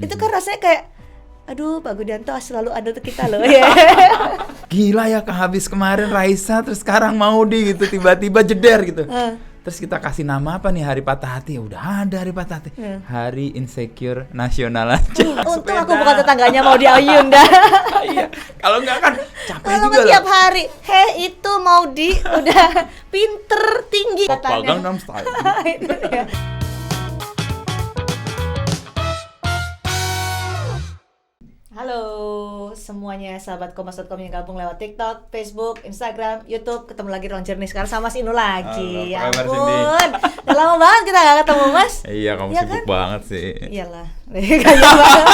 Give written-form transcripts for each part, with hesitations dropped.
Itu kan rasanya kayak, aduh Pak Gudianto selalu ada untuk kita loh. Ya. Gila ya, habis kemarin Raisa, terus sekarang Maudy gitu, tiba-tiba jeder gitu. Terus kita kasih nama apa nih, hari patah hati? Udah ada hari patah hati. Hari insecure nasional aja. Untung aku bukan tetangganya Maudy Ayun dah. Iya, kalau enggak kan capek Kalau juga tiap hari, itu Maudy udah pinter tinggi Oppa katanya. Gangnam Style. Itu dia. Halo semuanya, sahabat Kompas.com yang gabung lewat TikTok, Facebook, Instagram, YouTube. Ketemu lagi Ruang Jernih sekarang sama Mas Inu lagi. Halo, apa kabar, Ampun, Cindy? udah lama banget kita gak ketemu Mas. Iya, kamu Iya sibuk kan? banget sih. Iyalah, kayaknya banget.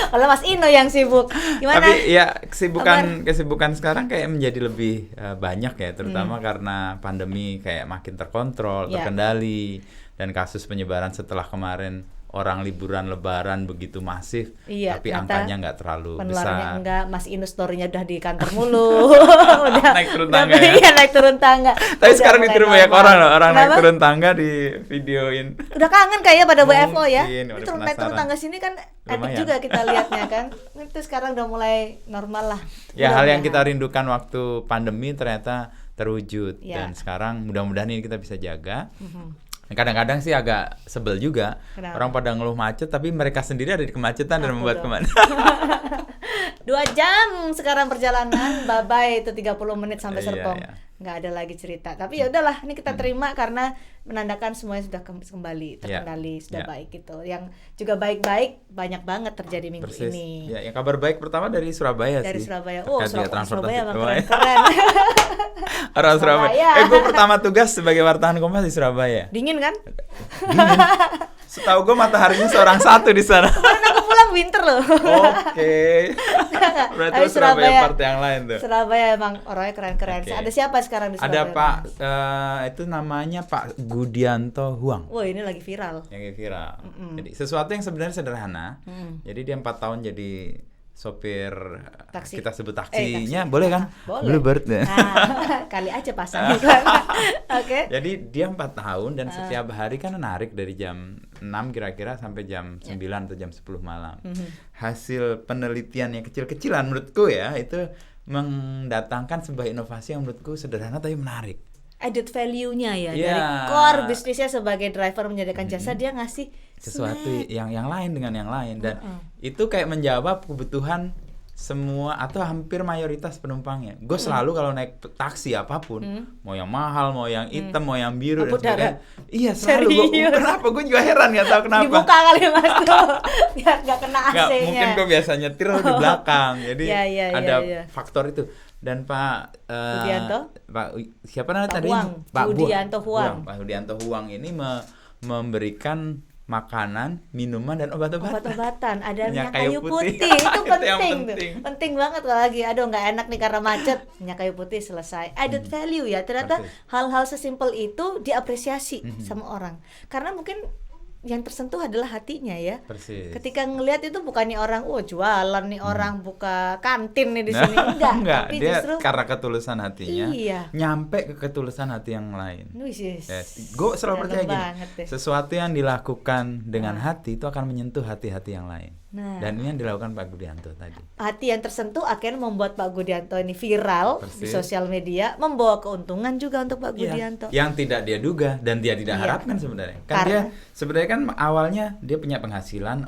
Kalau Mas Ino yang sibuk. Gimana? Tapi ya kesibukan sekarang kayak menjadi lebih banyak ya, terutama karena pandemi kayak makin terkontrol, Ya. terkendali, dan kasus penyebaran setelah kemarin orang liburan lebaran begitu masif, Iya, tapi ternyata angkanya nggak terlalu penularannya besar. enggak, Mas Inu story-nya udah di kantor mulu. Udah Naik turun tangga ya? Iya, naik turun tangga. Tapi Udah sekarang mulai ditiru banyak normal. orang loh, orang naik Kenapa? turun tangga di videoin. Udah kangen kayaknya pada WFO ya. Mungkin, Ini udah turun naik turun penasaran. tangga sini kan epic Lumayan. juga kita lihatnya kan. Itu sekarang udah mulai normal lah. Ya, hal yang kita Mudah-mudahan. rindukan waktu pandemi ternyata terwujud. Ya. Dan sekarang mudah-mudahan ini kita bisa jaga. Kadang-kadang sih agak sebel juga. Kenapa? Orang pada ngeluh macet, tapi mereka sendiri ada di kemacetan dan Aku membuat dong. kemana. 2 jam sekarang perjalanan, bye-bye itu 30 menit sampai Iya, Serpong. iya. Nggak ada lagi cerita. Tapi ya udahlah, ini kita terima karena menandakan semuanya sudah kembali terkendali, sudah Iya. baik gitu. Yang juga baik-baik banyak banget terjadi minggu Persis. ini. Ya, yang kabar baik pertama dari Surabaya Dari sih. Surabaya. Oh, Terkait biaya Surabaya emang transportasi. keren-keren. Orang Surabaya. Surabaya. Gue pertama tugas sebagai wartawan Kompas di Surabaya. Dingin kan? Dingin. Setahu gue mataharinya seorang satu di sana. Kemarin aku pulang winter loh. Oke. Berarti Tapi lu Surabaya part yang lain tuh. Surabaya emang orangnya keren-keren. Oke. Ada siapa sekarang di Surabaya? Ada Pak, itu namanya Pak Gudianto Huang. Wah, ini lagi viral. Yang viral. Jadi sesuatu yang sebenarnya sederhana. Mm. Jadi dia 4 tahun jadi sopir, Taksi. kita sebut Taksi. taksinya, boleh kan? Boleh. Bluebird. Nah, kali aja pasang iklan. Oke. Jadi dia 4 tahun dan setiap hari kan narik dari jam 6 kira-kira sampai jam 9 atau jam 10 malam. Hasil penelitian yang kecil-kecilan menurutku ya, itu mendatangkan sebuah inovasi yang menurutku sederhana tapi menarik. Added value-nya ya, Iya. dari core bisnisnya sebagai driver menyediakan jasa, dia ngasih Sesuatu snack. yang lain dengan yang lain, dan itu kayak menjawab kebutuhan semua atau hampir mayoritas penumpangnya. Gue selalu kalau naik taksi apapun, mau yang mahal, mau yang hitam, mau yang biru Lampu dan sebagainya. darat. Iya, selalu gue Serius? kenapa, gue juga heran, nggak tahu kenapa. Dibuka kali Mas tuh, biar nggak kena Nggak, AC-nya. mungkin gue biasa nyetir di belakang, jadi Iya, ada iya. faktor itu. Dan Pak Budianto? Siapa namanya Pak tadi? Huang. Budianto Huang. Pak Budianto Huang ini memberikan makanan, minuman dan obat-obatan. Obat-obatan, ada Minyak minyak kayu kayu putih, putih. itu Itu yang penting tuh. penting. Penting banget kalau lagi, aduh nggak enak nih karena macet, minyak kayu putih selesai. Added value ya, ternyata Persis. hal-hal sesimpel itu diapresiasi sama orang. Karena mungkin yang tersentuh adalah hatinya ya. Persis. Ketika ngelihat itu bukannya orang, jualan nih orang buka kantin nih di sini, enggak, tapi dia justru karena ketulusan hatinya, Iya. nyampe ke ketulusan hati yang lain. Wisis. Gue selalu Dalam percaya gini, banget deh. sesuatu yang dilakukan dengan hati itu akan menyentuh hati-hati yang lain. Nah. Dan ini yang dilakukan Pak Gudianto tadi. Hati yang tersentuh akhirnya membuat Pak Gudianto ini viral di Persis. sosial media, membawa keuntungan juga untuk Pak Iya, Gudianto. yang tidak dia duga dan dia tidak Iya. harapkan sebenarnya. Kan Karena- dia sebenarnya kan awalnya dia punya penghasilan,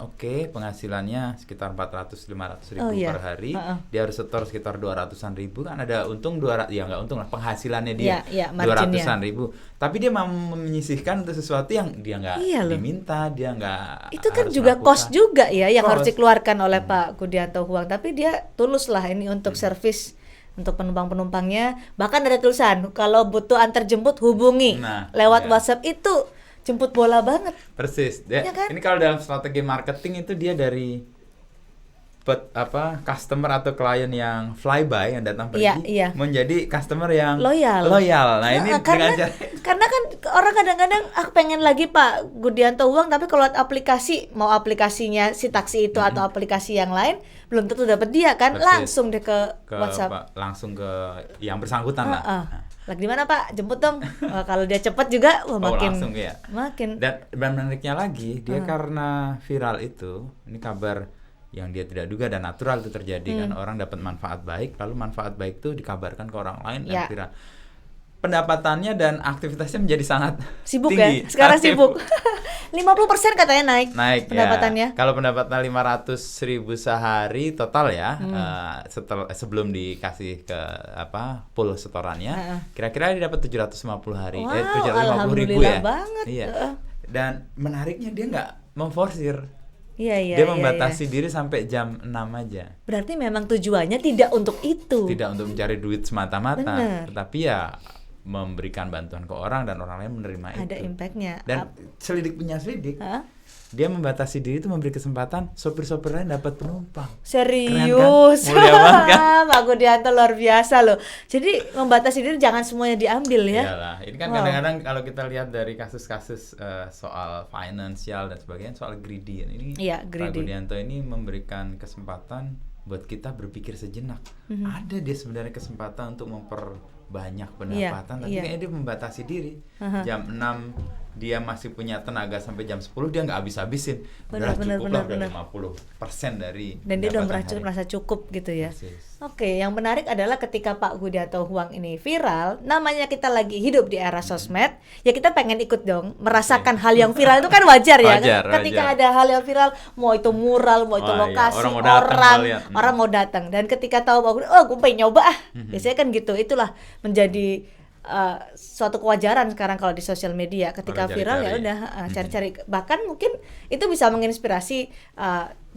penghasilannya sekitar 400-500 ribu Oh, iya. per hari. Heeh. Dia harus setor sekitar 200-an ribu, kan ada untung 200, ya nggak untung lah, penghasilannya dia Iya, marginnya. 200-an ribu. Tapi dia mau menyisihkan untuk sesuatu yang dia nggak Iya loh. diminta, dia nggak Itu kan harus juga melakukan. cost juga ya yang harus Cost. dikeluarkan oleh Pak Gudianto Huang, tapi dia tulus lah ini untuk servis untuk penumpang-penumpangnya. Bahkan ada tulisan kalau butuh antar jemput hubungi Nah, lewat iya. WhatsApp, itu jemput bola banget. Persis. Iya kan? Ini kalau dalam strategi marketing itu dia dari customer atau klien yang flyby yang datang pergi Iya. menjadi customer yang Loyal. Nah, ini karena kan orang kadang-kadang pengen lagi Pak Gudianto uang, tapi kalau aplikasi, mau aplikasinya si taksi itu atau aplikasi yang lain belum tentu dapat dia kan. Persis. Langsung deh ke WhatsApp. langsung ke yang bersangkutan lah. Lagi di mana Pak? Jemput dong. Kalau dia cepet juga makin langsung ya. makin. Dan menariknya lagi dia karena viral itu, ini kabar yang dia tidak duga dan natural itu terjadi kan, orang dapat manfaat baik, lalu manfaat baik itu dikabarkan ke orang lain dan viral. Pendapatannya dan aktivitasnya menjadi sangat sibuk tinggi. Ya. Sekarang sibuk. 50% katanya naik pendapatannya. Ya. Kalau pendapatan 500.000 sehari total ya, sebelum dikasih ke pool setorannya, kira-kira dia dapat 750 hari. Wow, 750.000 ya. Banget. Iya. Dan menariknya dia nggak memforsir. Iya, dia membatasi diri sampai jam 6 aja. Berarti memang tujuannya tidak untuk itu. Tidak untuk mencari duit semata-mata, Bener. tetapi ya memberikan bantuan ke orang dan orang lain menerima itu. Ada impact-nya. Dan selidik, dia membatasi diri itu memberi kesempatan sopir-sopir lain dapat penumpang. Serius? Keren kan? Mulia banget kan? Pak Gudianto luar biasa loh. Jadi membatasi diri jangan semuanya diambil ya. Iyalah, ini kan kadang-kadang kalau kita lihat dari kasus-kasus soal finansial dan sebagainya, soal greedy ini, Pak Gudianto ini memberikan kesempatan buat kita berpikir sejenak. Ada dia sebenarnya kesempatan untuk memperbanyak pendapatan, tapi kayaknya dia membatasi diri. Jam 6 dia masih punya tenaga sampai jam 10, dia nggak habis-habisin. Udah cukuplah, udah 50% dari. Dan dia udah merasa cukup gitu ya. Oke, yang menarik adalah ketika Pak Gudianto Huang ini viral, namanya kita lagi hidup di era sosmed, ya kita pengen ikut dong, merasakan hal yang viral itu kan wajar ya. Ketika ada hal yang viral, mau itu mural, mau itu lokasi, orang mau datang. Dan ketika tahu Pak Gudianto, gue pengen nyoba biasanya kan gitu. Itulah menjadi suatu kewajaran sekarang kalau di sosial media. Ketika viral ya udah cari-cari, bahkan mungkin itu bisa menginspirasi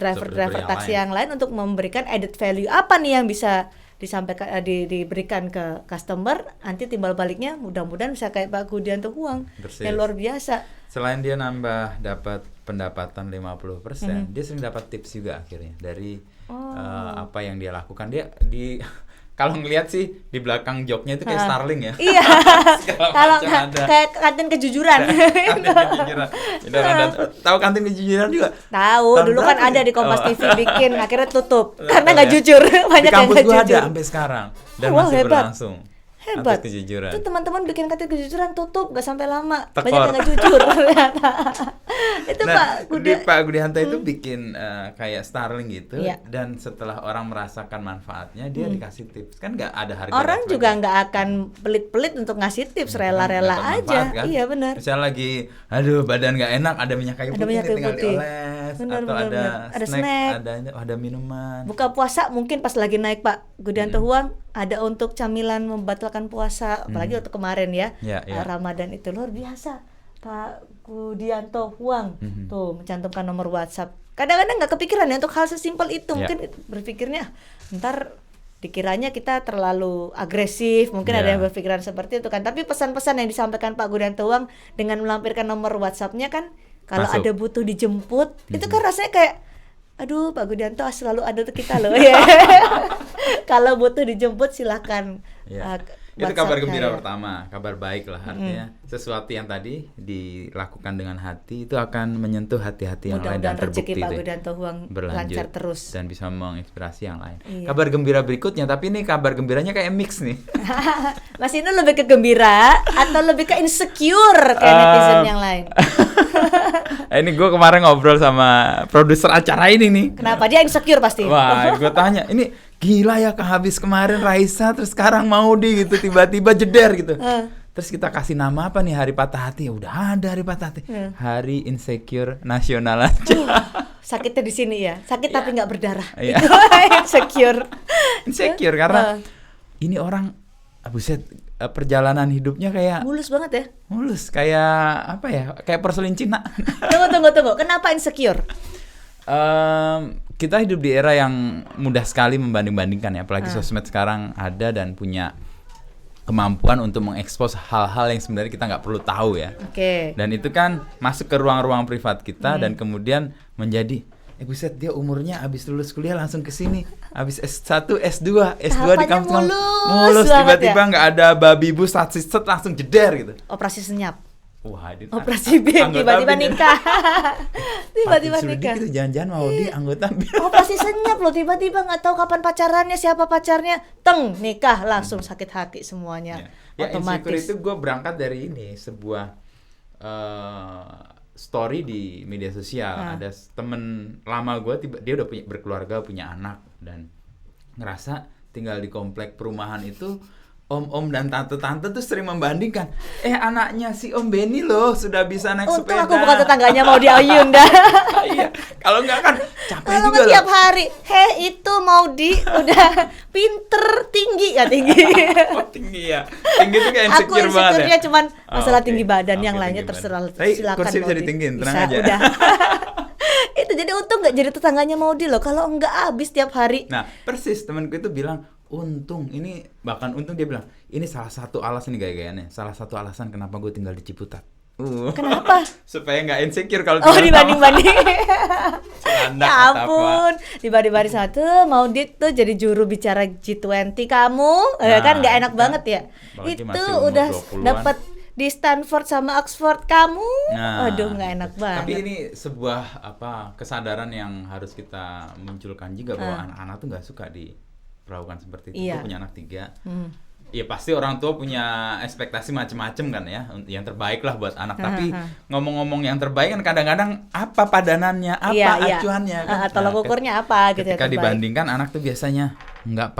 driver taksi yang lain untuk memberikan added value apa nih yang bisa disampaikan diberikan ke customer, nanti timbal baliknya mudah-mudahan bisa kayak Pak Gudianto Huang yang luar biasa. Selain dia nambah dapat pendapatan 50%, dia sering dapat tips juga akhirnya dari apa yang dia lakukan. Dia kalau ngelihat sih di belakang joknya itu kayak Starling ya. Iya. Kalau kayak kantin kejujuran. Tahu kantin kejujuran juga? Tahu. Dulu kan ada di Kompas TV bikin, akhirnya tutup karena nggak jujur. Banyak yang nggak jujur. Di kampus gua ada sampai sekarang dan masih berlangsung. Hebat. Kejujuran. Itu teman-teman bikin kantin kejujuran tutup gak sampai lama. Banyak yang gak jujur ternyata. Itu Pak Gudianto itu bikin kayak Starling gitu, dan setelah orang merasakan manfaatnya dia dikasih tips. Kan gak ada harga. Orang juga gak akan pelit-pelit untuk ngasih tips, rela-rela aja. Kan? Iya benar. Misalnya lagi badan gak enak, ada minyak kayu putih, tinggal dioles, atau ada snack, ada minuman. Buka puasa mungkin pas lagi naik Pak Gudianto Huang ada untuk camilan membatalkan puasa, apalagi waktu kemarin ya, Ramadan itu luar biasa. Pak Gudianto Huang tuh mencantumkan nomor WhatsApp. Kadang-kadang nggak kepikiran ya untuk hal sesimpel itu, mungkin berpikirnya ntar dikiranya kita terlalu agresif, mungkin ada yang berpikiran seperti itu kan. Tapi pesan-pesan yang disampaikan Pak Gudianto Huang dengan melampirkan nomor WhatsApp-nya kan, kalau ada butuh dijemput, itu kan rasanya kayak aduh Pak Gudianto selalu ada untuk kita loh ya. Kalau butuh dijemput silahkan. Itu kabar gembira pertama, kabar baik lah, artinya sesuatu yang tadi dilakukan dengan hati itu akan menyentuh hati-hati yang lain dan terbukti Pak Gudianto Huang lancar terus dan bisa menginspirasi yang lain. Kabar gembira berikutnya, tapi ini kabar gembiranya kayak mix nih. Mas Inu lebih ke gembira atau lebih ke insecure kayak netizen yang lain? Ini gue kemarin ngobrol sama produser acara ini nih. Kenapa dia insecure pasti? Wah, gue tanya, ini gila ya habis kemarin Raisa, terus sekarang Maudi gitu, tiba-tiba jeder gitu. Terus kita kasih nama apa nih, hari patah hati? Ya udah ada hari patah hati. Hari insecure nasional aja. Sakitnya di sini ya, sakit tapi nggak berdarah. Insecure karena ini orang, buset, perjalanan hidupnya kayak mulus banget ya. Mulus kayak apa ya? Kayak porselin Cina. Tunggu. Kenapa insecure? Kita hidup di era yang mudah sekali membanding-bandingkan ya, apalagi sosmed sekarang ada dan punya kemampuan untuk mengekspos hal-hal yang sebenarnya kita nggak perlu tahu ya. Okay. Dan itu kan masuk ke ruang-ruang privat kita dan kemudian menjadi buset, dia umurnya abis lulus kuliah langsung ke sini, abis S1, S2 di Tahapannya kampus mulus banget tiba-tiba nggak ada babi bu set langsung jeder gitu. Operasi senyap. Wah, Operasi BIN tiba-tiba nikah. Tiba-tiba nikah. Itu jangan-jangan mau di anggota BIN. Operasi senyap loh, tiba-tiba nggak tahu kapan pacarannya, siapa pacarnya, teng nikah langsung sakit hati semuanya. Ya, otomatis. Insecure itu gue berangkat dari ini, sebuah story di media sosial. Ada temen lama gue, dia udah berkeluarga, punya anak, dan ngerasa tinggal di komplek perumahan itu om-om dan tante-tante tuh sering membandingkan, anaknya si Om Benny loh sudah bisa naik Untung sepeda. aku bukan tetangganya mau di Ayunda. Iya, kalau nggak kan capek Kalau juga tiap loh. hari, itu mau di udah pinter, tinggi ya tinggi. Oh, tinggi ya. Tinggi tuh kayak Aku insecure banget insecure-nya ya. cuman masalah Oke. tinggi badan, yang Oke, lainnya tinggi terserah, badan. Tapi silakan kursi bisa Maudi. ditinggiin, tenang Bisa, aja. udah. Itu jadi untung nggak jadi tetangganya Maudi loh, kalau nggak habis tiap hari. Nah, persis temanku itu bilang, untung dia bilang, ini salah satu alasan nih gaya-gayanya, salah satu alasan kenapa gue tinggal di Ciputat. Kenapa? Supaya nggak insecure kalau Dibanding-banding. Celana Ya kata ampun, dibanding-banding satu Maudi tuh jadi juru bicara G20 kamu, kan nggak enak itu banget ya. apalagi Itu masih umur udah 20-an. dapat di Stanford sama Oxford kamu. Nah, Aduh, nggak enak banget. Tapi ini sebuah kesadaran yang harus kita munculkan juga, bahwa anak-anak tuh nggak suka diperlakukan seperti itu. Iya. Gue punya anak 3. Ya pasti orang tua punya ekspektasi macam-macam kan ya, yang terbaik lah buat anak. Tapi ngomong-ngomong yang terbaik kan kadang-kadang apa padanannya, apa acuannya kan. Tolak ukurnya apa gitu ya. Ketika terbaik. dibandingkan, anak tuh biasanya enggak,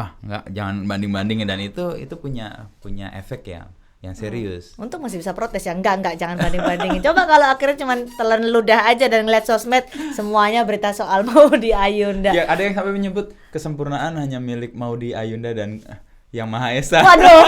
jangan banding-bandingin, dan itu punya efek ya yang serius. Untung masih bisa protes ya, enggak jangan banding-bandingin. Coba kalau akhirnya cuma telan ludah aja dan ngeliat sosmed semuanya berita soal Maudi Ayunda. Ya, ada yang sampai menyebut kesempurnaan hanya milik Maudi Ayunda dan Yang Maha Esa. Waduh,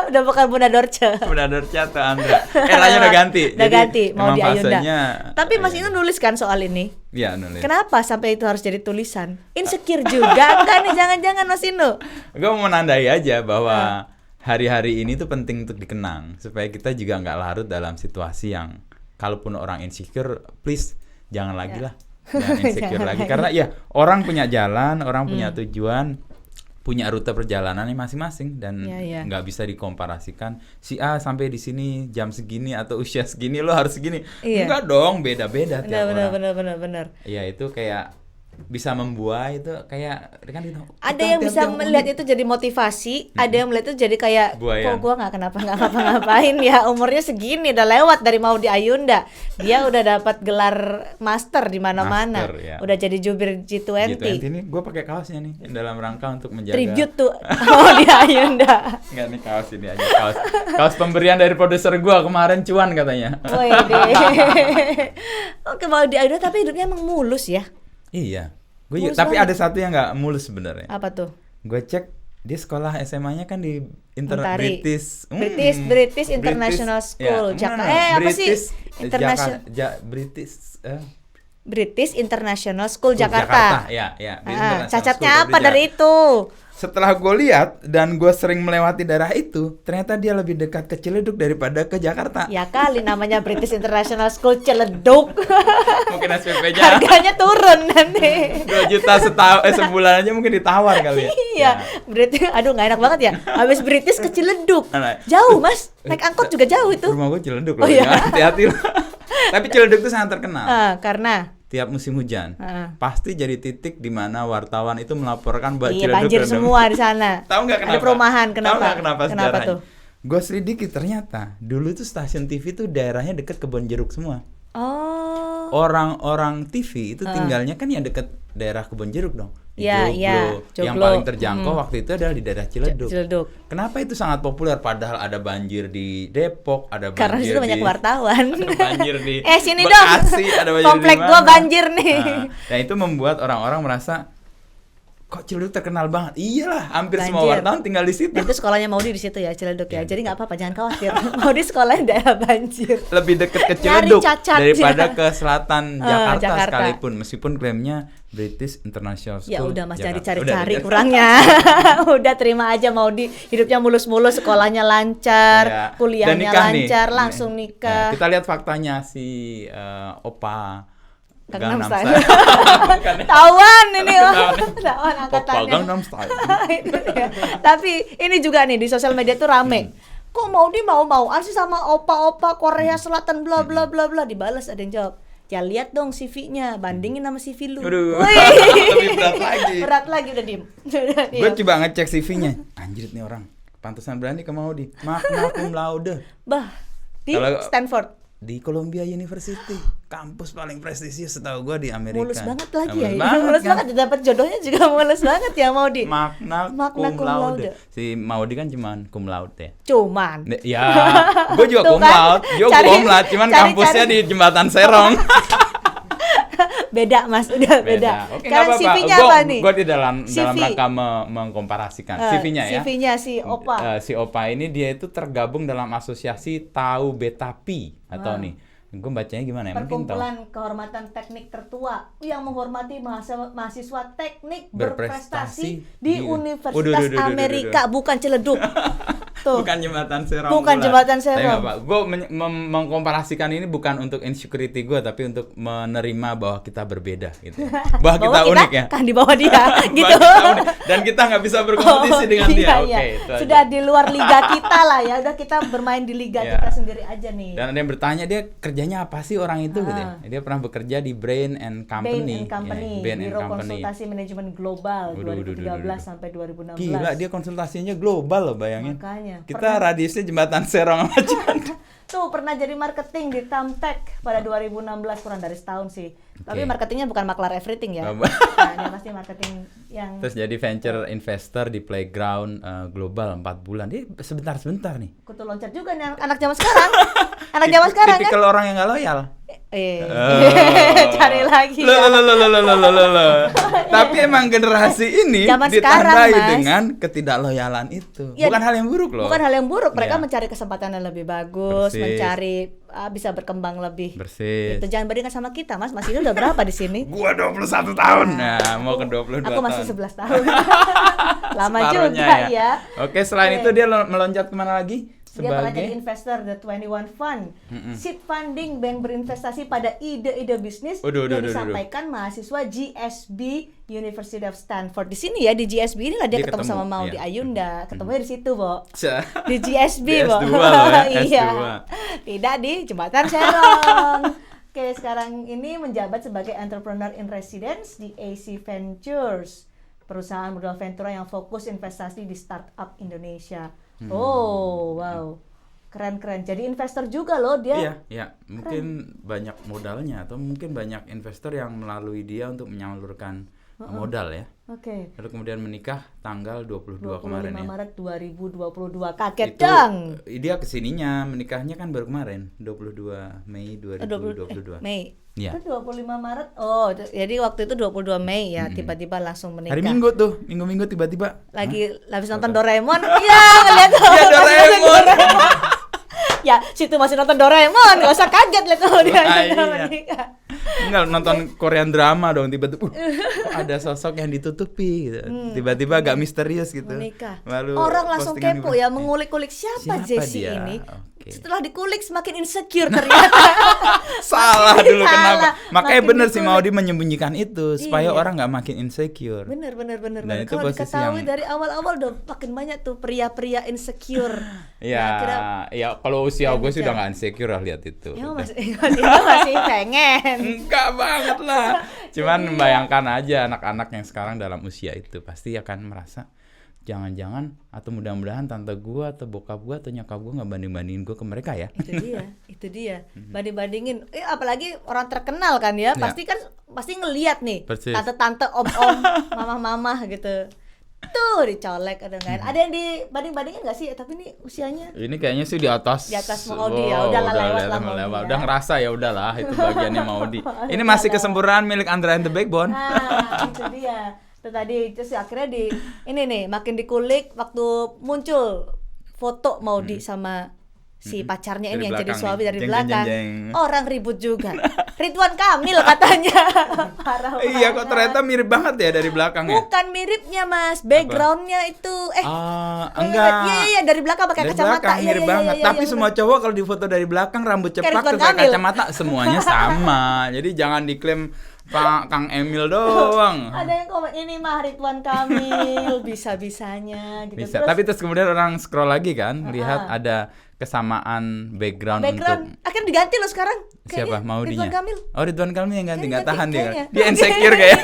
udah bukan Bunda Dorce. Bunda Dorce atau Andra. Eranya udah ganti. Udah ganti, Maudi emang Ayunda. fasenya, Tapi Mas Inu nulis kan soal ini? Iya, nulis. Kenapa sampai itu harus jadi tulisan? Insecure juga enggak nih, jangan-jangan Mas Inu? Gue mau menandai aja bahwa hari-hari ini tuh penting untuk dikenang, supaya kita juga nggak larut dalam situasi yang, kalaupun orang insecure, please jangan lagi lah, jangan insecure Jangan lagi. lagi. Karena ya orang punya jalan, orang punya tujuan, punya rute perjalanannya masing-masing, dan nggak bisa dikomparasikan si A sampai di sini jam segini atau usia segini lo harus segini. Enggak dong, beda-beda tiap orang. Benar. Ya itu kayak bisa membuai itu kayak kan gitu. Ada yang bisa melihat itu jadi motivasi, ada yang melihat itu jadi kayak Buayan. kok gua nggak ngapa-ngapain ya, umurnya segini udah lewat dari Maudi Ayunda. Dia udah dapat gelar master di mana-mana. Master, ya. Udah jadi jubir G20. G20 ini gue pakai kaosnya nih dalam rangka untuk menjaga Tribute tuh Maudi Ayunda. Enggak nih, kaos ini aja, kaos pemberian dari produser gue kemarin, cuan katanya. Oke, Maudi Ayunda tapi hidupnya emang mulus ya. Iya, Mulus tapi banget. ada satu yang nggak mulus sebenarnya. Apa tuh? Gue cek dia sekolah SMA-nya kan di Mentari. British International School. Apa sih? British International School Jakarta. Ya. Cacatnya apa dari itu? Setelah gue lihat dan gue sering melewati daerah itu, ternyata dia lebih dekat ke Ciledug daripada ke Jakarta. Ya kali, namanya British International School Ciledug. Mungkin SPP-nya harganya turun nanti. 2 juta sebulan aja mungkin ditawar kali ya. Iya, British, aduh nggak enak banget ya. Habis British ke Ciledug, jauh Mas, naik angkot juga jauh itu. Rumah gue Ciledug loh, Oh, iya. hati-hati loh. Tapi Ciledug itu sangat terkenal. Karena Tiap musim hujan, pasti jadi titik di mana wartawan itu melaporkan bahwa iya, Ciledug banjir rendam. semua di sana. Tahu nggak kenapa? Ada perumahan, kenapa? Tahu nggak kenapa sejarahnya? tuh? Gue selidiki, ternyata dulu tuh stasiun TV tuh daerahnya deket kebun jeruk semua. Oh. Orang-orang TV itu tinggalnya kan yang deket daerah kebun jeruk dong. Di Iya, Joglo. iya, Yang Joglo. paling terjangkau waktu itu adalah di daerah Ciledug. Ciledug. Kenapa itu sangat populer? Padahal ada banjir di Depok, ada banjir Karena di situ banyak wartawan. ada banjir di sini Bekasi, dong. ada banjir Komplek di gua mana. banjir nih. Nah, itu membuat orang-orang merasa, kok Ciledug terkenal banget? Iyalah, hampir semua Banjir. wartawan tinggal di situ. Dan itu sekolahnya Maudi di situ ya, Ciledug ya. Jadi nggak apa-apa, jangan khawatir. Maudi sekolahnya daerah banjir. Lebih deket ke Nyari Ciledug cacatnya. daripada ke selatan Jakarta, Jakarta. sekalipun, meskipun klaimnya British International School. Ya udah Mas, jangan Jakarta. dicari-cari Udah. kurangnya. Udah terima aja Maudi, hidupnya mulus-mulus, sekolahnya lancar, Ya. Dan kuliahnya nikah nih. lancar, langsung Ya, nikah. kita lihat faktanya si Opa Gangnam Gangnam Style. Bukan ya? Tawan ini, Tawan. tawan Oppa angkatannya. Gangnam Style. Itu dia. Tapi ini juga nih di sosial media tuh rame. Kok mau-mauan sih sama opa-opa Korea Selatan bla bla bla bla, dibalas ada yang jawab. Ya lihat dong CV-nya, bandingin sama CV lu. Waduh. Wih. Lebih berat lagi. Berat lagi udah diem. Udah Gue diem. coba ngecek CV-nya. Anjir nih orang. Pantesan berani ke Maudi. Magna cum laude. Bah, di Kalau- Stanford. Di Columbia University, kampus paling prestisius setahu gua di Amerika. Mulus banget lagi ya. Mulus Mulus kan? banget dapat jodohnya juga mulus banget ya mau di. Magna Magna cum cum laude. laude. Si Maudi kan cuman cum laude ya. Cuman. Ya, gua juga Tuh cum kan? laude. Gua Cari- cum laude, cuman cari- kampusnya cari. di Jembatan Serong. Beda Mas, udah beda. Oke, Sekarang nggak apa-apa. CV-nya Gua- apa nih? Gua di dalam CV. rangka mengkomparasikan CV-nya ya. CV-nya si Opa. Si Opa ini dia itu tergabung dalam asosiasi Tau Betapi atau nih. Gue bacanya gimana ya? Mungkin tahu. Perkumpulan Kehormatan Teknik Tertua yang menghormati mahasiswa teknik Berprestasi berprestasi di Waduh, Universitas duh, duh, duh, Amerika, bukan Ciledug. Tuh. Bukan Jembatan Serong. Bukan Jembatan Serong. Gue mengkomparasikan ini bukan untuk insecurity gue, tapi untuk menerima bahwa kita berbeda gitu. Bahwa kita unik ya. Kan di bawah dia gitu. Bahwa kita unik. Dan kita nggak bisa berkompetisi dengan dia. Iya, Oke, iya. itu aja. Sudah di luar liga kita lah ya. Udah kita bermain di liga Iya. kita sendiri aja nih. Dan ada yang bertanya dia kerjanya apa sih orang itu gitu ya. Dia pernah bekerja di Brain and Company. Bain and Company, Ya, Bain and Biro Company. Konsultasi Manajemen Global Waduh, 2013 sampai 2016. Gila, dia konsultasinya global loh, bayangin. Makanya. Kita radiusnya Jembatan Serong aja. Tuh pernah jadi marketing di Tamtech pada 2016, kurang dari setahun sih. Tapi Oke. marketingnya bukan maklar everything ya. Oh, Nah, dia pasti marketing yang Terus jadi venture investor di Playground Global 4 bulan. Dia sebentar-sebentar nih. kutu loncat juga nih anak zaman sekarang. Anak zaman sekarang kan. Tipikal orang yang gak loyal. Cari lagi. Loh. Tapi emang generasi ini Zaman ditandai sekarang, Mas. dengan ketidakloyalan itu. Ya, Bukan hal yang buruk loh. Bukan hal yang buruk, mereka Iya. mencari kesempatan yang lebih bagus, Persis. mencari bisa berkembang lebih. Persis. Itu jangan bandingkan sama kita, Mas. Mas ini udah berapa di sini? Gua 21 tahun. Nah, mau ke 22 Aku masih tahun. 11 tahun. Lama Separuhnya juga ya. Oke, selain Oke. itu dia meloncat kemana lagi? Dia pernah jadi Sebagai investor The 21 Fund, seed funding bank berinvestasi pada ide-ide bisnis Waduh, yang waduh, disampaikan mahasiswa GSB University of Stanford. Di sini ya, di GSB inilah dia Dia ketemu sama ketemu, Maudi iya. Ayunda. Ketemunya di situ, Bo. Cah. Di GSB, Di Bo. S2 loh ya, Iya. S2. Tidak di Jembatan Serong. Oke, sekarang ini menjabat sebagai entrepreneur in residence di AC Ventures, perusahaan modal ventura yang fokus investasi di startup Indonesia. Oh, wow. Keren-keren. Jadi investor juga loh dia. Iya. Mungkin banyak modalnya atau mungkin banyak investor yang melalui dia untuk menyalurkan modal ya. Oke. Lalu kemudian menikah tanggal 22 25 kemarin ya. Maret 2022. Kaget Itu dong. dia kesininya menikahnya kan baru kemarin 22 Mei 2022. Mei. Iya. Itu 25 Maret. Oh, jadi waktu itu 22 Mei ya, tiba-tiba langsung menikah. Hari Minggu tuh, minggu-minggu tiba-tiba. Lagi habis nonton Doraemon. Iya, ngeliat tuh. Iya, masih nonton Doraemon. Ya, situ masih nonton Doraemon, gak usah kaget lihat tuh dia iya. menikah. Enggak nonton Korean drama dong tiba-tiba. Kok ada sosok yang ditutupi gitu. Tiba-tiba agak misterius gitu. Menikah. Lalu Orang langsung postingan kepo ya, mengulik-kulik siapa Jessie dia? ini. Oke. Setelah dikulik semakin insecure ternyata. Salah dulu Salah. kenapa? Makanya Makin bener sih dikulik. Maudi menyembunyikan itu supaya Iya. orang nggak makin insecure. Bener. Dan itu Kalau posisi diketahui yang- dari awal-awal udah makin banyak tuh pria-pria insecure. Ya, Nah, kira- ya kalau usia gue sih udah bicara. nggak insecure lah lihat itu. Ya Udah. masih pengen. Enggak banget lah. Cuman bayangkan aja anak-anak yang sekarang dalam usia itu pasti akan merasa jangan-jangan atau mudah-mudahan tante gua atau bokap gua atau nyokap gua nggak banding-bandingin gua ke mereka ya. Itu dia. Banding-bandingin. Apalagi orang terkenal kan ya, Ya. pasti ngelihat nih. Persis. Tante-tante, om-om, mama-mama gitu. Tuh dicolek ada nggak? Ada yang dibanding-bandingin nggak sih? Tapi ini usianya Ini kayaknya sih di atas. Di atas Maudi ya, udahlah, lewat lah Maudi ya. Udah ngerasa ya udahlah itu bagiannya Maudi. Ini masih kesempurnaan milik Andra and the Backbone. Nah, itu dia. Itu tadi terus akhirnya ini nih makin dikulik waktu muncul foto Maudi sama si pacarnya Dari ini yang jadi belakang suami nih. dari Jeng, belakang. jeng, jeng, jeng. Orang ribut juga. Ridwan Kamil katanya. Parah Iya, kok banget. ternyata mirip banget ya dari belakang ya? Bukan miripnya Mas, backgroundnya itu Enggak. Iya dari belakang pakai Dari kacamata. belakang mirip banget. Tapi iya, semua cowok kalau difoto dari belakang rambut cepak Ridwan terus pakai Kamil. kacamata semuanya sama. Jadi jangan diklaim Pak Kang Emil doang. Ada yang komen ini mah Ridwan Kamil bisa-bisanya gitu. Bisa. Terus Tapi terus kemudian orang scroll lagi kan, lihat ada kesamaan background untuk akhirnya diganti loh sekarang. siapa? Kayaknya Maudinya. Ridwan Kamil. Oh, Ridwan Kamil yang ganti, Kayaknya nggak tahan dia. kayaknya. Dia insecure kayak.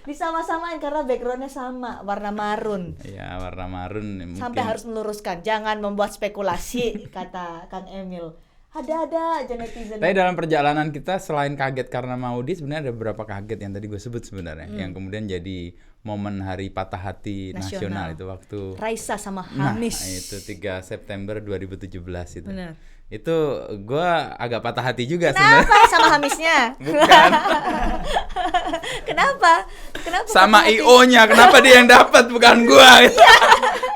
Disama-samain karena backgroundnya sama, warna marun. Iya, warna marun mungkin. Sampai harus meluruskan, jangan membuat spekulasi kata Kang Emil. Ada aja netizen. Tapi dalam perjalanan kita selain kaget karena Maudi, sebenarnya ada beberapa kaget yang tadi gue sebut sebenarnya, yang kemudian jadi momen hari patah hati nasional itu waktu Raisa sama Hamis. Nah, itu 3 September 2017 itu. Benar. Itu gue agak patah hati juga Kenapa sebenarnya. sama Hamisnya? Bukan. Kenapa? Sama patah hati? IO-nya, kenapa dia yang dapat bukan gue?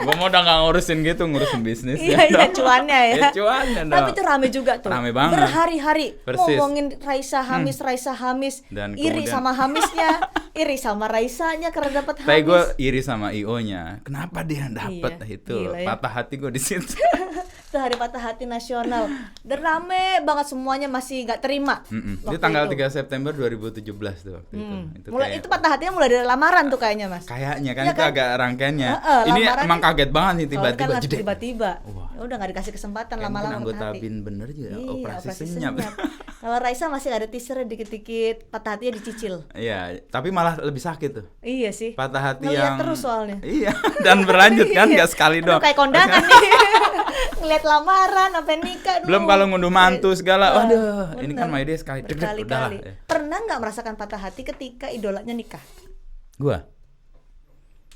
Gue mau udah nggak ngurusin gitu, ngurusin bisnis. Iya, cuannya ya. Ya, cuannya dong. Tapi itu rame juga tuh. Rame banget. Berhari-hari Persis. ngomongin Raisa Hamis, Dan iri kemudian- sama Hamisnya, iri sama Raisanya karena dapat Tapi gue Hamis. iri sama IO-nya. Kenapa dia yang dapat? Iya, Itu gila ya. patah hati gue di situ. Itu hari patah hati nasional. Dan rame banget semuanya masih nggak terima. Itu waktu tanggal itu. 3 September 2017 tuh waktu itu. Mulai kayak- itu patah hatinya mulai dari lamaran tuh kayaknya Mas. Kayaknya kan Iya itu kan? agak rangkaiannya. Heeh, Ini lamarannya- emang kaget banget nih Soalnya tiba-tiba kan langsung jedek. tiba-tiba. Wah. Ya udah nggak dikasih kesempatan Kayak mungkin lama-lama anggota patah hati. BIN bener juga Iya, operasi senyap. Kalau Raisa masih ada teaser dikit-dikit, patah hatinya dicicil. Iya, tapi malah lebih sakit tuh. Iya sih. Patah hati Ngeliat yang terus soalnya. Iya, dan berlanjut kan Iya. nggak sekali Aduh, doang. kayak kondangan nih. Ngeliat lamaran sampai nikah dulu. Belum kalau ngunduh mantu segala. Waduh, ini kan bener. my day sekali. Deg-deg, udahlah. Berkali-kali. Pernah nggak merasakan patah hati ketika idolanya nikah? Gua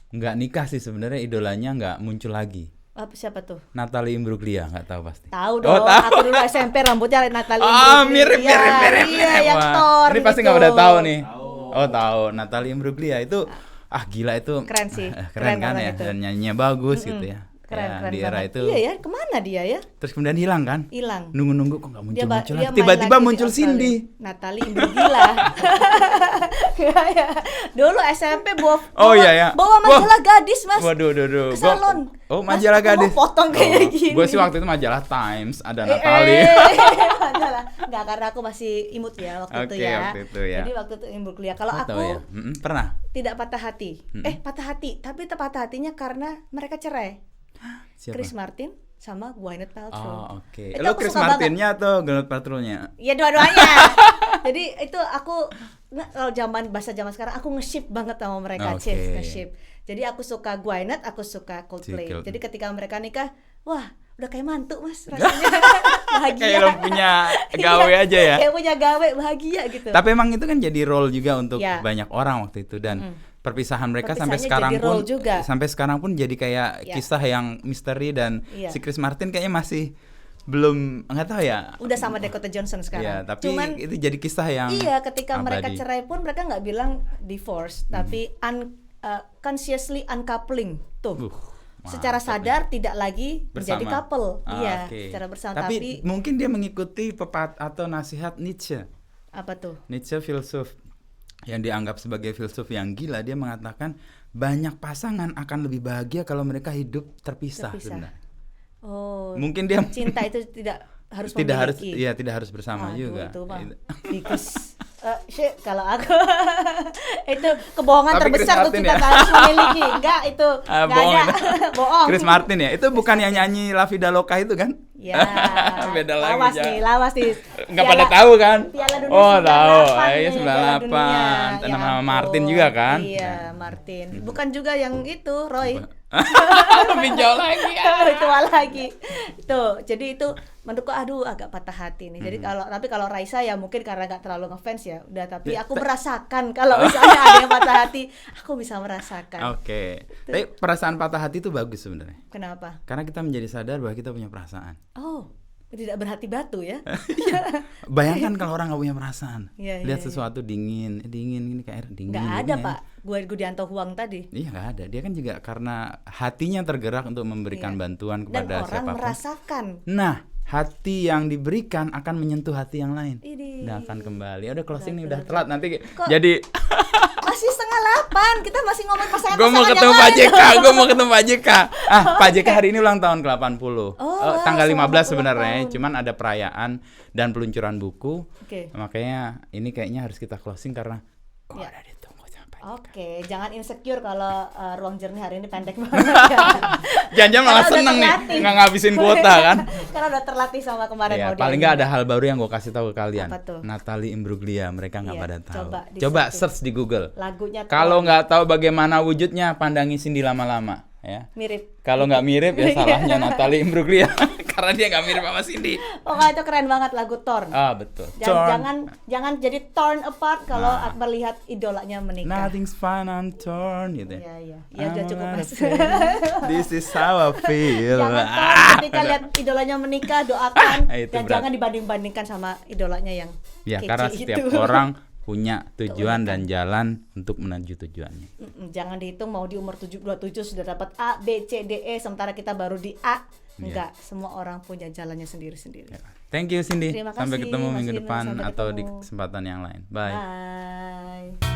nggak nikah sih sebenarnya, idolanya nggak muncul lagi. Siapa tuh? Natalie Imbruglia, nggak tahu pasti. Tahu Oh, dong. tahu. Aku dulu SMP rambutnya Natalie Ah, Imbruglia. mirip. Iya, yang Wah, Thor. ini pasti gitu. nggak pada tahu nih. Oh, tahu. Natalie Imbruglia itu gila itu. Keren sih. Keren kan orang ya, itu. dan nyanyinya bagus gitu ya. Keren di era banget. itu. Iya ya, kemana dia ya? Terus kemudian hilang kan? Hilang. Nunggu-nunggu kok nggak muncul Dia lagi. main Tiba-tiba lagi di muncul Australia. Cindy. Natalie Imbruglia. Iya, ya. Dulu SMP Oh, iya, ya. bawa majalah gadis Mas. Waduh. Ke salon. Oh, Mas, majalah aku mau gadis. potong kayak gini. Gue sih waktu itu majalah Times, ada Natalie. Majalah. Enggak, karena aku masih imut ya waktu itu Oke, ya. waktu itu ya. Jadi waktu itu Imbruglia. Kalau Oh, aku tahu ya. Pernah. tidak patah hati. Patah hati, tapi patah hatinya karena mereka cerai. Siapa? Chris Martin sama Gwyneth Paltrow. Oh, oke. Itu Lo aku Chris suka banget. Martinnya atau Gwyneth Paltrow-nya? Ya dua-duanya. Jadi itu aku kalau bahasa zaman sekarang aku nge-ship banget sama mereka, Oke. nge-ship. Jadi aku suka Gwyneth, aku suka Coldplay. Jadi ketika mereka nikah, wah, udah kayak mantu Mas rasanya. Bahagia. Kayak lo punya gawe Iya, aja ya. Kayak punya gawe, bahagia gitu. Tapi emang itu kan jadi role juga untuk Ya. banyak orang waktu itu, dan perpisahan mereka sampai Perpisahannya sekarang jadi pun role juga. sampai sekarang pun jadi kayak Ya. kisah yang misteri, dan Iya. si Chris Martin kayaknya masih belum, nggak tahu ya. Udah sama Dakota Johnson sekarang. Ya, tapi Cuman itu jadi kisah yang iya, ketika mereka abadi. cerai pun mereka nggak bilang divorce, tapi consciously uncoupling tuh. Secara mantap sadar tidak lagi menjadi bersama. couple. Iya, Oke. secara bersama, Tapi tapi mungkin dia mengikuti atau nasihat Nietzsche. apa tuh? Nietzsche, filsuf yang dianggap sebagai filsuf yang gila, dia mengatakan banyak pasangan akan lebih bahagia kalau mereka hidup terpisah. Sebenarnya. Oh, Mungkin dia cinta itu tidak harus tidak harus, memiliki. ya tidak harus bersama Aduh, juga. itu mah Gitu. because shit, kalau aku itu kebohongan Tapi terbesar Chris tuh, Martin kita ya? tak harus memiliki. Enggak, itu enggak Bohong ada. itu. Bohong. Chris Martin ya, itu bukan yang nyanyi La Vida Loca itu kan? Ya. Beda lagi, lawas Ja. nih, lawas nih. Nggak pada tahu kan? Piala Dunia Oh, tahu. 98 Iya, nih, 98. Piala Dunia. Nama Ya Martin ampun. juga kan? Iya, Martin. Bukan juga yang itu, Roy. Lebih jauh lagi. Tua lagi. Tuh, jadi itu menurutku agak patah hati nih. Jadi tapi kalau Raisa ya mungkin karena nggak terlalu ngefans ya. Udah, tapi aku merasakan kalau misalnya ada yang patah hati, aku bisa merasakan. Oke. Tapi perasaan patah hati itu bagus sebenarnya. Kenapa? Karena kita menjadi sadar bahwa kita punya perasaan. Oh, tidak berhati batu ya. Bayangkan kalau orang nggak punya perasaan. Iya, Lihat iya, sesuatu dingin ini kayak air dingin. Nggak gini ada, ya. Pak. Gudianto Huang tadi. Iya nggak ada. Dia kan juga karena hatinya tergerak untuk memberikan bantuan Dan kepada orang siapapun. merasakan. Nah, hati yang diberikan akan menyentuh hati yang lain. Ini Dan akan kembali. Udah closing nih, udah betul. telat nanti. Kok Jadi masih 7:30, kita masih ngomong pasangan-pasangan gue mau ketemu yang Pak lain. JK, gue mau ketemu Pak JK. Pak JK hari ini ulang tahun ke-80. Tanggal 15 selamat sebenarnya, ulang tahun. cuman ada perayaan dan peluncuran buku. Oke. Makanya ini kayaknya harus kita closing karena Ya. udah ditunggu sampai. Oke, jangan insecure kalau ruang jernih hari ini pendek banget ya. Jangan malah Karena udah seneng nih terlatih. nggak ngabisin kuota kan. Karena udah terlatih sama kemarin Ya, audio paling ini. nggak ada hal baru yang gue kasih tahu ke kalian. Apa tuh? Natalie Imbruglia, mereka nggak Iya, pada tahu. coba di-searching. Search di Google. Lagunya Kalau Thorn. nggak tahu bagaimana wujudnya, pandangi Cindy lama-lama, ya. Mirip. Kalau nggak mirip ya salahnya Natalie Imbruglia karena dia nggak mirip sama Cindy. Pokoknya itu keren banget lagu Thorn. Ah betul. Jangan jadi torn apart kalau Akbar lihat idolanya menikah. Nothing's fun on torn gitu. Iya. Ya udah cukup Mas. This is how I feel. Jangan torn ketika lihat idolanya menikah, doakan Itu dan berat. jangan dibanding-bandingkan sama idolanya yang Ya kece karena itu. setiap orang punya tujuan dan jalan untuk menuju tujuannya. Jangan dihitung mau di umur 27 sudah dapat A, B, C, D, E sementara kita baru di A. Enggak, semua orang punya jalannya sendiri-sendiri. Thank you Cindy. Terima Sampai kasih, ketemu Mas minggu Firman. depan Sampai atau di ketemu. kesempatan yang lain. Bye. Bye.